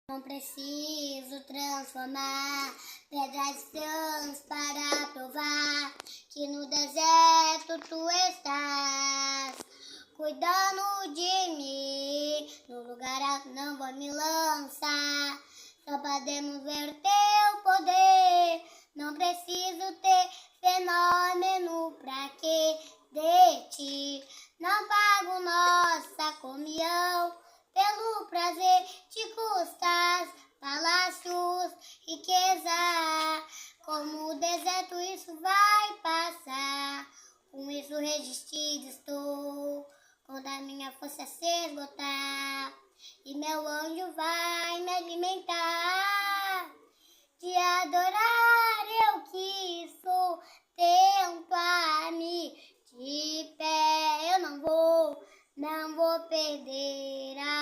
Não preciso transformar pedras sãs para provar que no deserto tu estás cuidando de mim. No lugar não vou me lançar, só podemos ver teu poder. Não preciso ter fenômeno pra que de ti não pago nossa comunhão. Pelo prazer te custas palácios, riqueza. Como o deserto isso vai passar, com isso resistido estou, quando a minha força se esgotar. E meu anjo vai me alimentar, de adorar eu que sou tento a mim. De pé eu não vou perder a